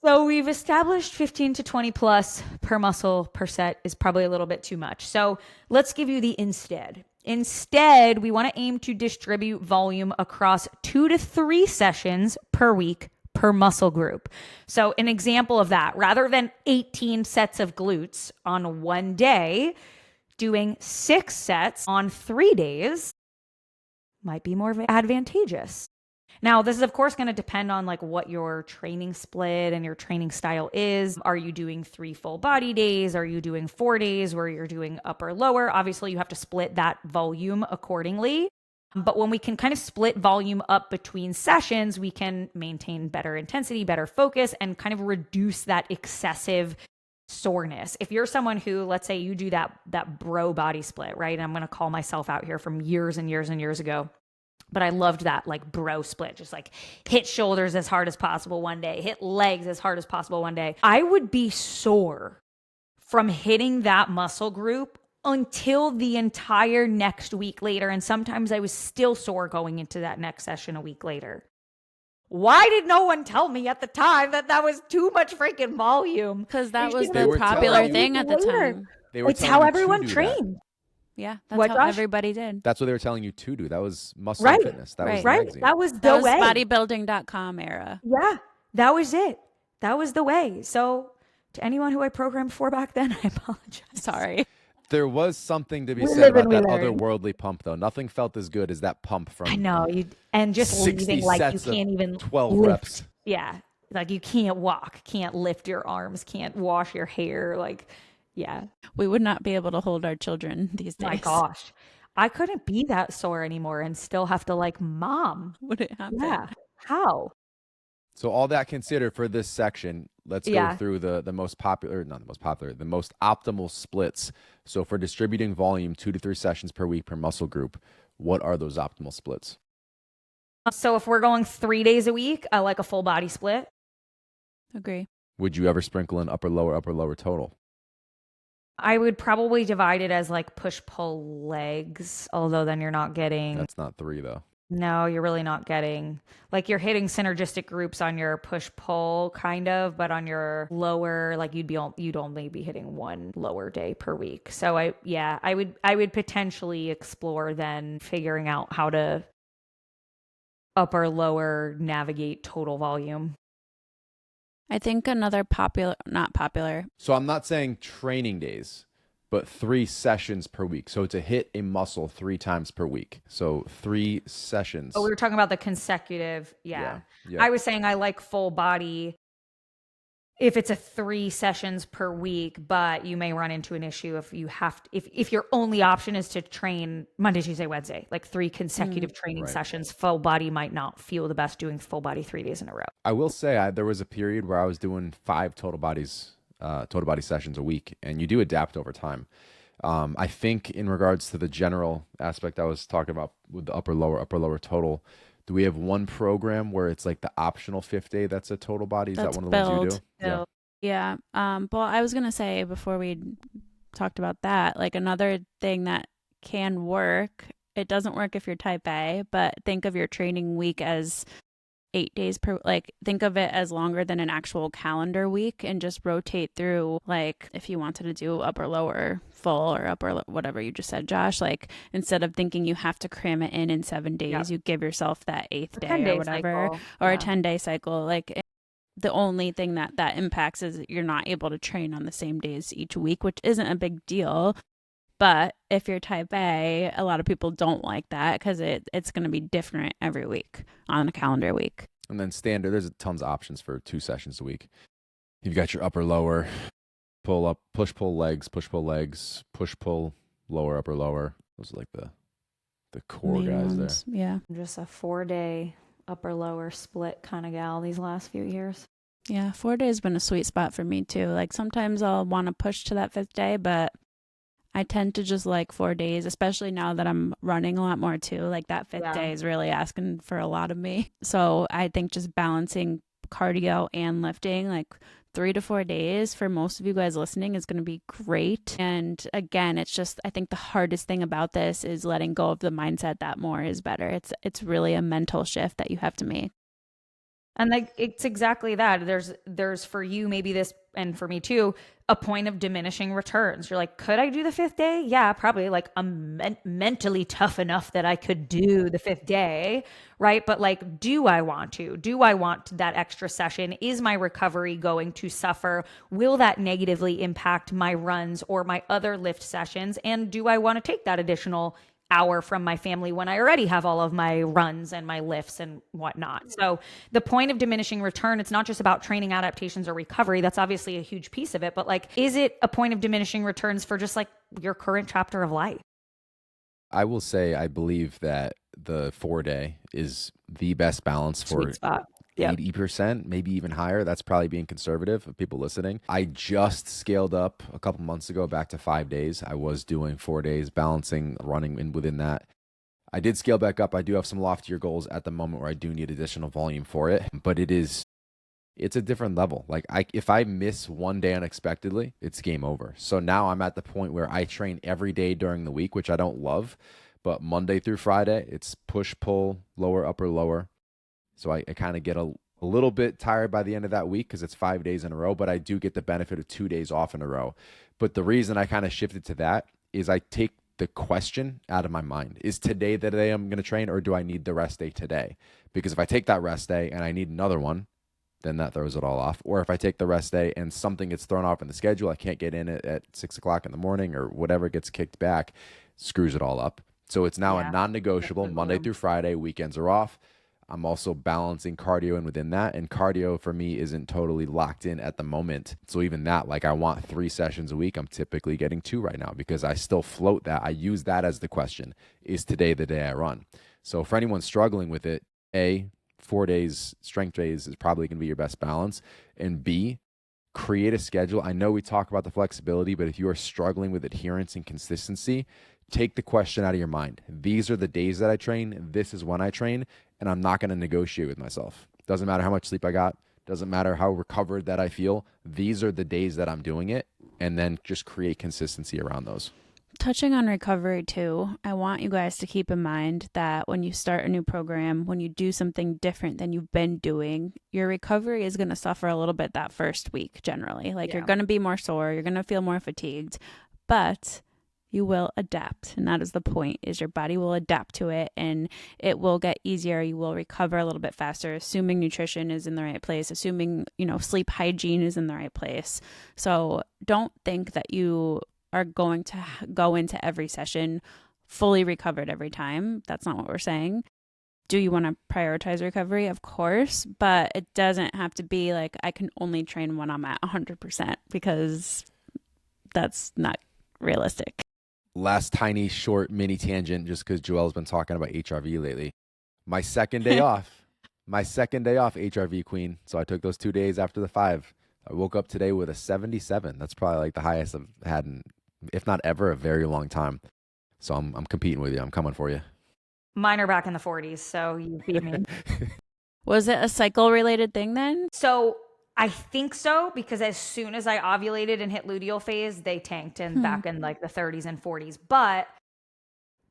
So we've established 15 to 20 plus per muscle per set is probably a little bit too much. So let's give you the instead. Instead, we want to aim to distribute volume across 2 to 3 sessions per week per muscle group. So an example of that, rather than 18 sets of glutes on one day, doing 6 sets on 3 days might be more advantageous. Now, this is of course going to depend on like what your training split and your training style is. Are you doing 3 full body days? Are you doing 4 days where you're doing upper lower? Obviously, you have to split that volume accordingly. But when we can kind of split volume up between sessions, we can maintain better intensity, better focus, and kind of reduce that excessive soreness. If you're someone who, let's say you do that bro body split, right? And I'm going to call myself out here from years and years and years ago. But I loved that like bro split, just like hit shoulders as hard as possible one day, hit legs as hard as possible one day. I would be sore from hitting that muscle group until the entire next week later. And sometimes I was still sore going into that next session a week later. Why did no one tell me at the time that that was too much freaking volume? Because that was the popular thing at the time. It's how everyone trained. Yeah, that's how everybody did. That's what they were telling you to do. That was Muscle and Fitness. That was the magazine. That was the way. Bodybuilding.com era. Yeah, that was it. That was the way. So to anyone who I programmed for back then, I apologize. Sorry. There was something to be said about that otherworldly pump, though. Nothing felt as good as that pump from. I know, and just leaving like you can't even 12 lift. reps. Yeah, like you can't walk, can't lift your arms, can't wash your hair. Like, yeah, we would not be able to hold our children these days. My gosh, I couldn't be that sore anymore and still have to like, Mom. Would it happen? Yeah, how? So all that considered for this section, let's go through the most popular, not the most popular, the most optimal splits. So for distributing volume, 2 to 3 sessions per week per muscle group, what are those optimal splits? So if we're going 3 days a week, I like a full body split. Agree. Would you ever sprinkle in upper, lower total? I would probably divide it as like push-pull legs, although then you're not getting... That's not 3 though. No, you're really not getting, like you're hitting synergistic groups on your push-pull kind of, but on your lower, like you'd only be hitting 1 lower day per week. So I would potentially explore then figuring out how to upper, lower, navigate total volume. I think another not popular. So I'm not saying training days, but 3 sessions per week. So to hit a muscle 3 times per week. So 3 sessions. Oh, we were talking about the consecutive. Yeah. I was saying I like full body if it's a 3 sessions per week, but you may run into an issue if you have to, if your only option is to train Monday, Tuesday, Wednesday, like 3 consecutive training sessions, full body might not feel the best doing full body 3 days in a row. I will say there was a period where I was doing 5 total body sessions a week, and you do adapt over time. I think in regards to the general aspect I was talking about with the upper lower total, do we have one program where it's like the optional 5th day that's a total body? Is that one of the ones you do? Yeah. Well, I was gonna say before we talked about that, like another thing that can work, it doesn't work if you're type A, but think of your training week as 8 days per, like think of it as longer than an actual calendar week and just rotate through, like if you wanted to do upper lower full or upper whatever you just said, Josh, like instead of thinking you have to cram it in 7 days, you give yourself that 8th day or whatever cycle. Or a 10-day cycle. Like the only thing that impacts is you're not able to train on the same days each week, which isn't a big deal. But if you're type A, a lot of people don't like that because it's going to be different every week on a calendar week. And then standard, there's tons of options for 2 sessions a week. You've got your upper, lower, pull up, push, pull legs, push, pull, lower, upper, lower. Those are like the core guys ones. There. Yeah. I'm just a 4-day upper, lower split kind of gal these last few years. Yeah, 4 days has been a sweet spot for me too. Like sometimes I'll want to push to that 5th day, but I tend to just like 4 days, especially now that I'm running a lot more too. Like that 5th day is really asking for a lot of me. So I think just balancing cardio and lifting, like 3 to 4 days for most of you guys listening is going to be great. And again, it's just, I think the hardest thing about this is letting go of the mindset that more is better. It's really a mental shift that you have to make. And like, it's exactly that. There's for you, maybe this, and for me too, a point of diminishing returns. You're like, could I do the 5th day? Yeah, probably. Like I'm mentally tough enough that I could do the 5th day, right? But like, do I want to? Do I want that extra session? Is my recovery going to suffer? Will that negatively impact my runs or my other lift sessions? And do I want to take that additional hour from my family when I already have all of my runs and my lifts and whatnot? So the point of diminishing return, it's not just about training adaptations or recovery. That's obviously a huge piece of it, but like, is it a point of diminishing returns for just like your current chapter of life? I will say, I believe that the 4-day is the best balance for 80%, maybe even higher. That's probably being conservative of people listening. I just scaled up a couple months ago back to 5 days. I was doing 4 days, balancing running in within that. I did scale back up. I do have some loftier goals at the moment where I do need additional volume for it, but it is it's a different level. Like if I miss one day unexpectedly, it's game over. So now I'm at the point where I train every day during the week, which I don't love, but Monday through Friday, it's push, pull, lower, upper, lower. So I kind of get a little bit tired by the end of that week because it's 5 days in a row, but I do get the benefit of 2 days off in a row. But the reason I kind of shifted to that is I take the question out of my mind. Is today the day I'm going to train, or do I need the rest day today? Because if I take that rest day and I need another one, then that throws it all off. Or if I take the rest day and something gets thrown off in the schedule, I can't get in it at 6 o'clock in the morning or whatever gets kicked back, screws it all up. So it's now a non-negotiable Monday through Friday. Weekends are off. I'm also balancing cardio in within that. And cardio for me isn't totally locked in at the moment. So even that, like I want 3 sessions a week. I'm typically getting 2 right now because I still float that. I use that as the question. Is today the day I run? So for anyone struggling with it, A, 4 days, strength days is probably going to be your best balance. And B, create a schedule. I know we talk about the flexibility, but if you are struggling with adherence and consistency, take the question out of your mind. These are the days that I train. This is when I train. And I'm not going to negotiate with myself. Doesn't matter how much sleep I got. Doesn't matter how recovered that I feel. These are the days that I'm doing it. And then just create consistency around those. Touching on recovery too, I want you guys to keep in mind that when you start a new program, when you do something different than you've been doing, your recovery is going to suffer a little bit that first week generally. Like you're going to be more sore, you're going to feel more fatigued, but you will adapt. And that is the point, is your body will adapt to it and it will get easier. You will recover a little bit faster, assuming nutrition is in the right place, assuming, sleep hygiene is in the right place. So don't think that you are going to go into every session fully recovered every time. That's not what we're saying. Do you want to prioritize recovery? Of course, but it doesn't have to be like I can only train when I'm at 100% because that's not realistic. Last tiny short mini tangent, just because Joelle's been talking about HRV lately. My second day off, HRV queen. So I took those 2 days after the 5. I woke up today with a 77. That's probably like the highest I've had in, if not ever, a very long time. So I'm competing with you. I'm coming for you. Mine are back in the 40s, so you beat me. Was it a cycle related thing then? So I think so, because as soon as I ovulated and hit luteal phase, they tanked and back in like the 30s and 40s. But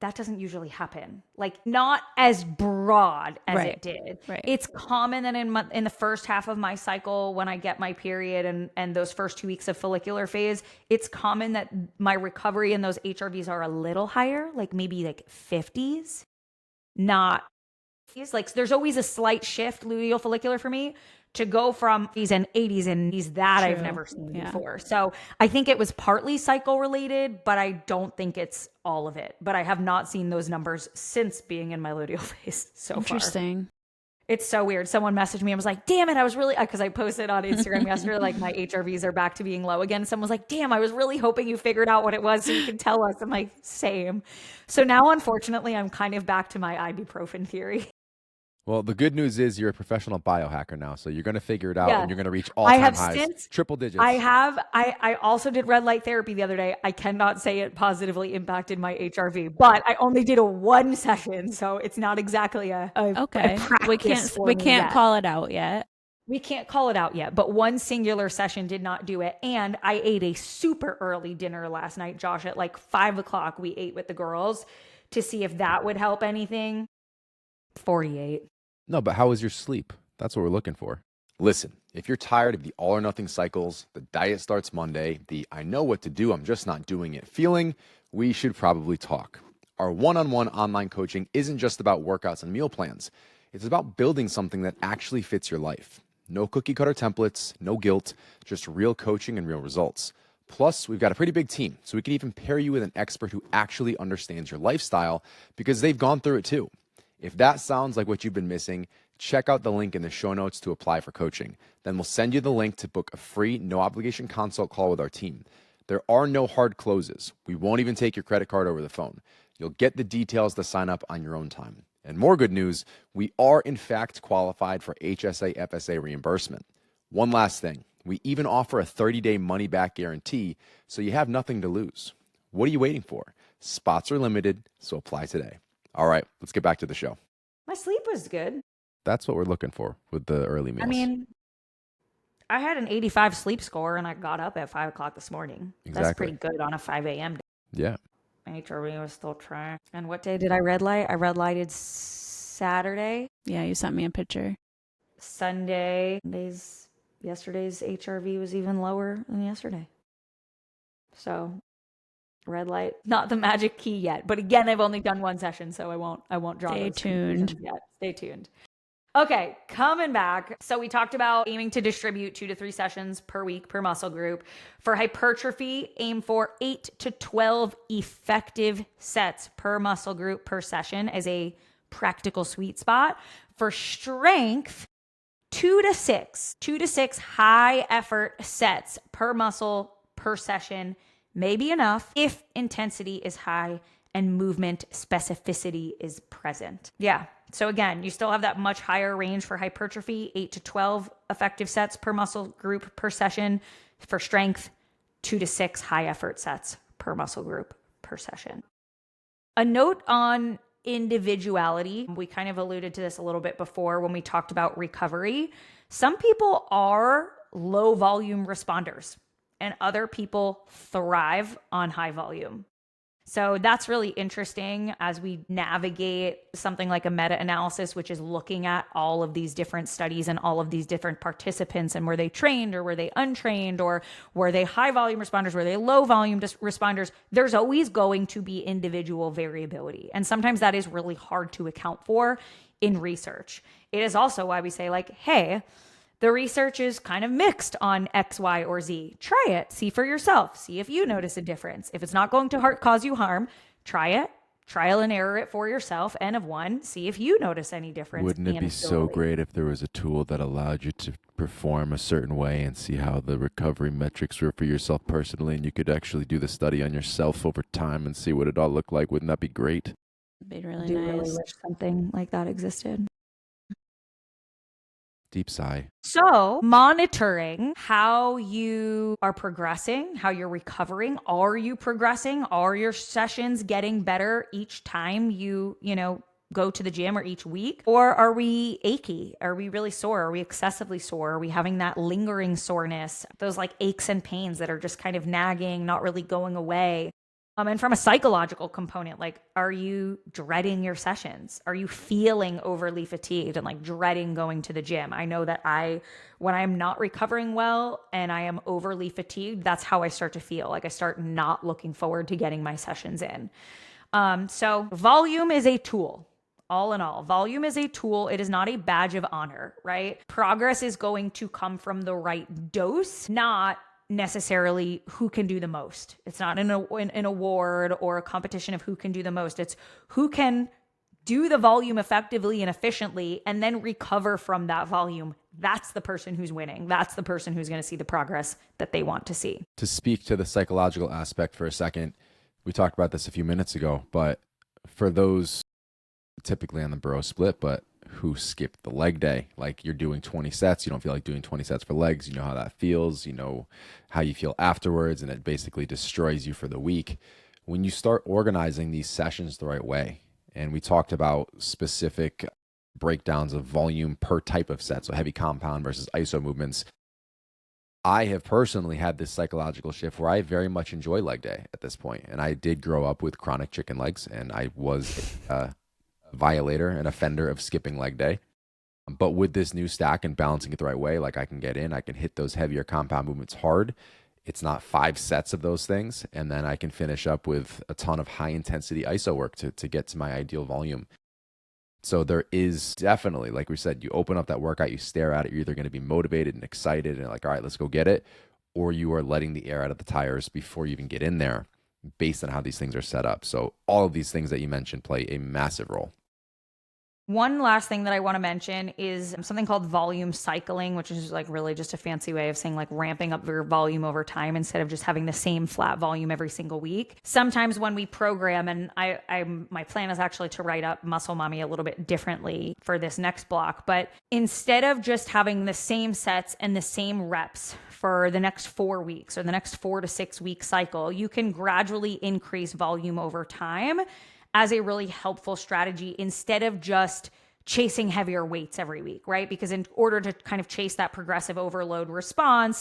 that doesn't usually happen. Like not as broad as it did. Right. It's common that in the first half of my cycle, when I get my period and those first 2 weeks of follicular phase, it's common that my recovery in those HRVs are a little higher, like maybe like 50s, not like there's always a slight shift luteal follicular for me to go from these and 80s and these that I've never seen before. So I think it was partly cycle related, but I don't think it's all of it. But I have not seen those numbers since being in my luteal phase so far. Interesting. It's so weird. Someone messaged me and was like, damn it, I was really, because I posted on Instagram yesterday, like my HRVs are back to being low again. Someone was like, damn, I was really hoping you figured out what it was so you could tell us. I'm like, same. So now, unfortunately, I'm kind of back to my ibuprofen theory. Well, the good news is you're a professional biohacker now, so you're going to figure it out and you're going to reach all-time highs, triple digits. I also did red light therapy the other day. I cannot say it positively impacted my HRV, but I only did a 1 session, so it's not exactly a practice. We can't call it out yet. We can't call it out yet, but one singular session did not do it. And I ate a super early dinner last night, Josh, at like 5 o'clock. We ate with the girls to see if that would help anything. 48. No, but how was your sleep? That's what we're looking for. Listen, if you're tired of the all or nothing cycles, the diet starts Monday, the I know what to do, I'm just not doing it feeling, we should probably talk. Our one-on-one online coaching isn't just about workouts and meal plans. It's about building something that actually fits your life. No cookie cutter templates, no guilt, just real coaching and real results. Plus, we've got a pretty big team, so we can even pair you with an expert who actually understands your lifestyle because they've gone through it too. If that sounds like what you've been missing, check out the link in the show notes to apply for coaching. Then we'll send you the link to book a free, no-obligation consult call with our team. There are no hard closes. We won't even take your credit card over the phone. You'll get the details to sign up on your own time. And more good news, we are in fact qualified for HSA FSA reimbursement. One last thing, we even offer a 30-day money-back guarantee, so you have nothing to lose. What are you waiting for? Spots are limited, so apply today. All right, let's get back to the show. My sleep was good. That's what we're looking for with the early meals. I mean, I had an 85 sleep score and I got up at 5 o'clock this morning. Exactly. That's pretty good on a 5 a.m. day. Yeah. HRV was still trying. And what day did I red light? I red lighted Saturday. Yeah, you sent me a picture. Sunday. Yesterday's HRV was even lower than yesterday. So red light, not the magic key yet. But again, I've only done one session, so I won't draw Stay those tuned yet. Stay tuned. Okay, coming back. So we talked about aiming to distribute 2 to 3 sessions per week per muscle group. For hypertrophy, aim for 8 to 12 effective sets per muscle group per session as a practical sweet spot. For strength, 2 to 6 high effort sets per muscle per session may be enough if intensity is high and movement specificity is present. Yeah. So again, you still have that much higher range for hypertrophy, 8 to 12 effective sets per muscle group per session. For strength, 2 to 6 high effort sets per muscle group per session. A note on individuality. We kind of alluded to this a little bit before when we talked about recovery. Some people are low volume responders and other people thrive on high volume. So that's really interesting as we navigate something like a meta-analysis, which is looking at all of these different studies and all of these different participants and were they trained or were they untrained or were they high volume responders, were they low volume responders? There's always going to be individual variability. And sometimes that is really hard to account for in research. It is also why we say like, hey, the research is kind of mixed on X, Y, or Z. Try it. See for yourself. See if you notice a difference. If it's not going to cause you harm, try it. Trial and error it for yourself. N of 1. See if you notice any difference. Wouldn't it be so great if there was a tool that allowed you to perform a certain way and see how the recovery metrics were for yourself personally, and you could actually do the study on yourself over time and see what it all looked like? Wouldn't that be great? It'd be really nice. I really wish something like that existed. Deep sigh. So monitoring how you are progressing, how you're recovering. Are you progressing? Are your sessions getting better each time you go to the gym or each week? Or are we achy? Are we really sore? Are we excessively sore? Are we having that lingering soreness? Those like aches and pains that are just kind of nagging, not really going away. And from a psychological component, like, are you dreading your sessions? Are you feeling overly fatigued and like dreading going to the gym? I know that when I'm not recovering well and I am overly fatigued, that's how I start to feel. Like I start not looking forward to getting my sessions in. So volume is a tool. All in all, volume is a tool. It is not a badge of honor, right? Progress is going to come from the right dose, not necessarily who can do the most. It's not an award or a competition of who can do the most. It's who can do the volume effectively and efficiently and then recover from that volume. That's the person who's winning. That's the person who's going to see the progress that they want to see. To speak to the psychological aspect for a second, we talked about this a few minutes ago, but for those typically on the bro split, but who skipped the leg day, like you're doing 20 sets, you don't feel like doing 20 sets for legs, you know how that feels, you know how you feel afterwards, and it basically destroys you for the week. When you start organizing these sessions the right way, and we talked about specific breakdowns of volume per type of set, so heavy compound versus iso movements, I have personally had this psychological shift where I very much enjoy leg day at this point, and I did grow up with chronic chicken legs, and I was violator and offender of skipping leg day. But with this new stack and balancing it the right way, like I can get in, I can hit those heavier compound movements hard. It's not 5 sets of those things. And then I can finish up with a ton of high intensity iso work to get to my ideal volume. So there is definitely, like we said, you open up that workout, you stare at it, you're either going to be motivated and excited and like, all right, let's go get it. Or you are letting the air out of the tires before you even get in there based on how these things are set up. So all of these things that you mentioned play a massive role. One last thing that I want to mention is something called volume cycling, which is like really just a fancy way of saying like ramping up your volume over time instead of just having the same flat volume every single week. Sometimes when we program, and my plan is actually to write up Muscle Mommy a little bit differently for this next block, but instead of just having the same sets and the same reps for the next 4 weeks or the next 4 to 6 week cycle, you can gradually increase volume over time as a really helpful strategy instead of just chasing heavier weights every week, right? Because in order to kind of chase that progressive overload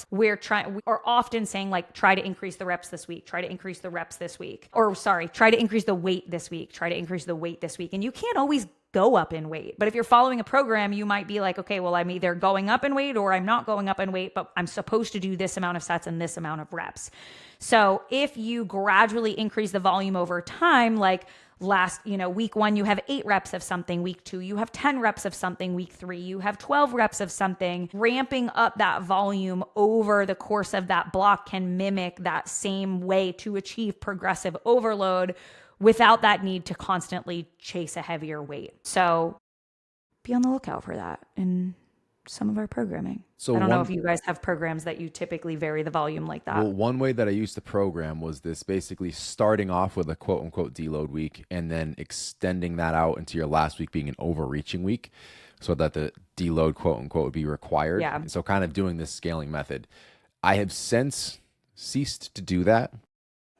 we are often saying like, try to increase the reps this week, try to increase the reps this week, or sorry, try to increase the weight this week, try to increase the weight this week. And you can't always go up in weight. But if you're following a program, you might be like, okay, well, I'm either going up in weight or I'm not going up in weight, but I'm supposed to do this amount of sets and this amount of reps. So if you gradually increase the volume over time, like week 1, you have 8 reps of something. Week 2, you have 10 reps of something. Week 3, you have 12 reps of something. Ramping up that volume over the course of that block can mimic that same way to achieve progressive overload without that need to constantly chase a heavier weight. So be on the lookout for that in some of our programming. So I don't know if you guys have programs that you typically vary the volume like that. Well, one way that I used to program was this, basically starting off with a quote unquote deload week and then extending that out into your last week being an overreaching week so that the deload quote unquote would be required. Yeah. And so kind of doing this scaling method. I have since ceased to do that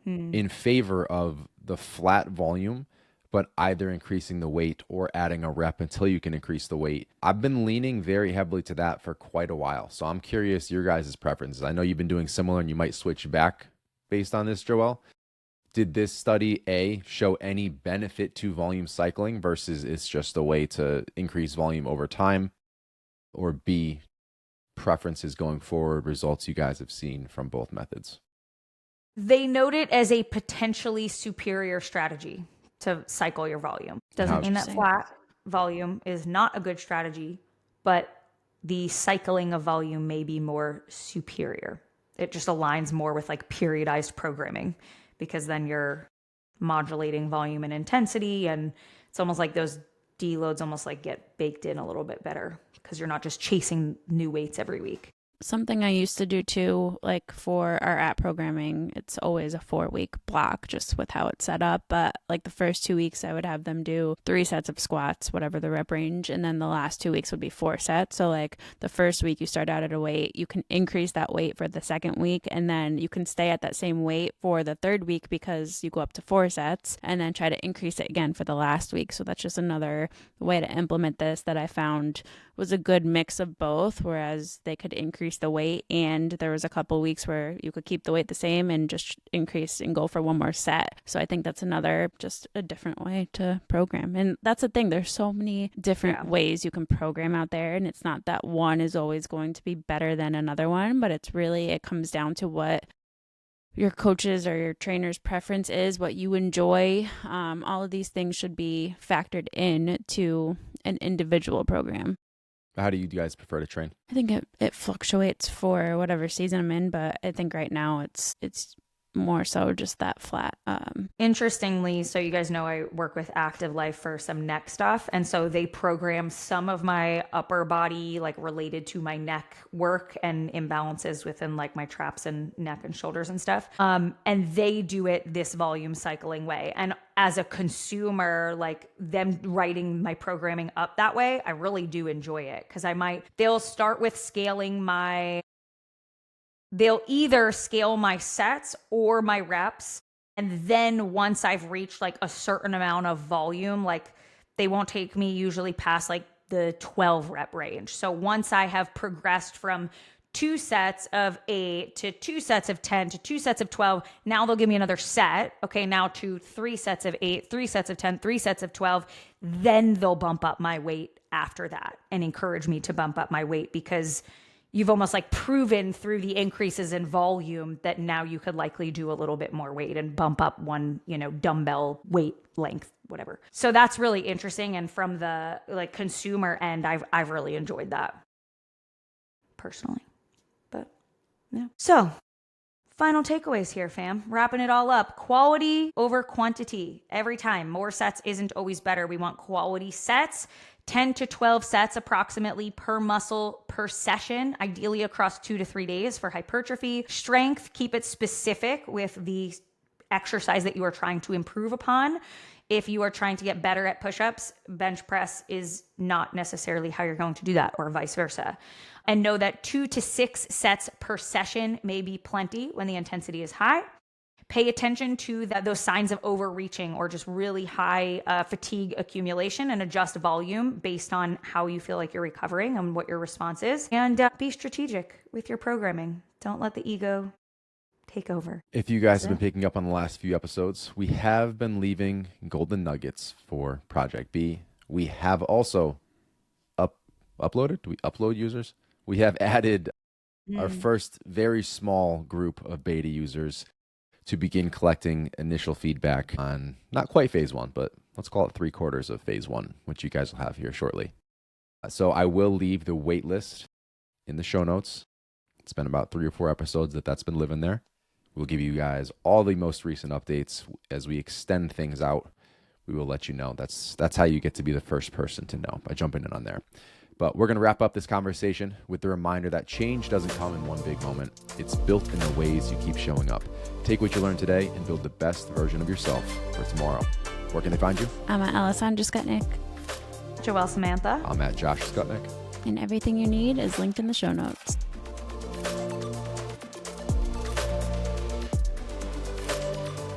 in favor of the flat volume, but either increasing the weight or adding a rep until you can increase the weight. I've been leaning very heavily to that for quite a while. So I'm curious your guys' preferences. I know you've been doing similar and you might switch back based on this, Joelle. Did this study, A, show any benefit to volume cycling versus it's just a way to increase volume over time? Or B, preferences going forward, results you guys have seen from both methods? They note it as a potentially superior strategy to cycle your volume. Doesn't mean that flat volume is not a good strategy, but the cycling of volume may be more superior. It just aligns more with like periodized programming because then you're modulating volume and intensity, and it's almost like those deloads almost like get baked in a little bit better because you're not just chasing new weights every week. Something I used to do too, like for our app programming, it's always a 4-week block just with how it's set up. But like the first 2 weeks, I would have them do 3 sets of squats, whatever the rep range. And then the last 2 weeks would be 4 sets. So like the first week you start out at a weight, you can increase that weight for the second week. And then you can stay at that same weight for the third week because you go up to 4 sets and then try to increase it again for the last week. So that's just another way to implement this that I found was a good mix of both, whereas they could increase the weight and there was a couple weeks where you could keep the weight the same and just increase and go for one more set. So I think that's another, just a different way to program. And that's the thing, there's so many different ways you can program out there, and it's not that one is always going to be better than another one, but it's really, it comes down to what your coach's or your trainer's preference is, what you enjoy. All of these things should be factored in to an individual program. How do you guys prefer to train? I think it fluctuates for whatever season I'm in, but I think right now it's more so just that flat. Interestingly, so you guys know I work with Active Life for some neck stuff, and so they program some of my upper body like related to my neck work and imbalances within like my traps and neck and shoulders and stuff. And they do it this volume cycling way. And as a consumer, like them writing my programming up that way, I really do enjoy it because they'll start with scaling they'll either scale my sets or my reps. And then once I've reached like a certain amount of volume, like they won't take me usually past like the 12 rep range. So once I have progressed from 2 sets of 8 to 2 sets of 10 to 2 sets of 12, now they'll give me another set. Okay, now to 3 sets of 8, 3 sets of 10, 3 sets of 12. Then they'll bump up my weight after that and encourage me to bump up my weight because you've almost like proven through the increases in volume that now you could likely do a little bit more weight and bump up one, dumbbell weight length, whatever. So that's really interesting. And from the like consumer end, I've really enjoyed that personally, but yeah. So final takeaways here, fam. Wrapping it all up. Quality over quantity. Every time. More sets isn't always better. We want quality sets. 10 to 12 sets approximately per muscle per session, ideally across 2 to 3 days for hypertrophy. Strength, keep it specific with the exercise that you are trying to improve upon. If you are trying to get better at push-ups, bench press is not necessarily how you're going to do that, or vice versa. And know that 2 to 6 sets per session may be plenty when the intensity is high. Pay attention to those signs of overreaching or just really high fatigue accumulation, and adjust volume based on how you feel like you're recovering and what your response is. And be strategic with your programming. Don't let the ego take over. If you guys have been picking up on the last few episodes, we have been leaving golden nuggets for Project B. We have also uploaded. Do we upload users? We have added our first very small group of beta users to begin collecting initial feedback on not quite phase 1, but let's call it 3/4 of phase 1, which you guys will have here shortly. So I will leave the wait list in the show notes. It's been about 3 or 4 episodes that's been living there. We'll give you guys all the most recent updates as we extend things out. We will let you know. That's how you get to be the first person to know, by jumping in on there. But we're going to wrap up this conversation with the reminder that change doesn't come in one big moment. It's built in the ways you keep showing up. Take what you learned today and build the best version of yourself for tomorrow. Where can they find you? I'm at Alessandra Skutnik. Joelle Samantha. I'm at Josh Skutnik. And everything you need is linked in the show notes.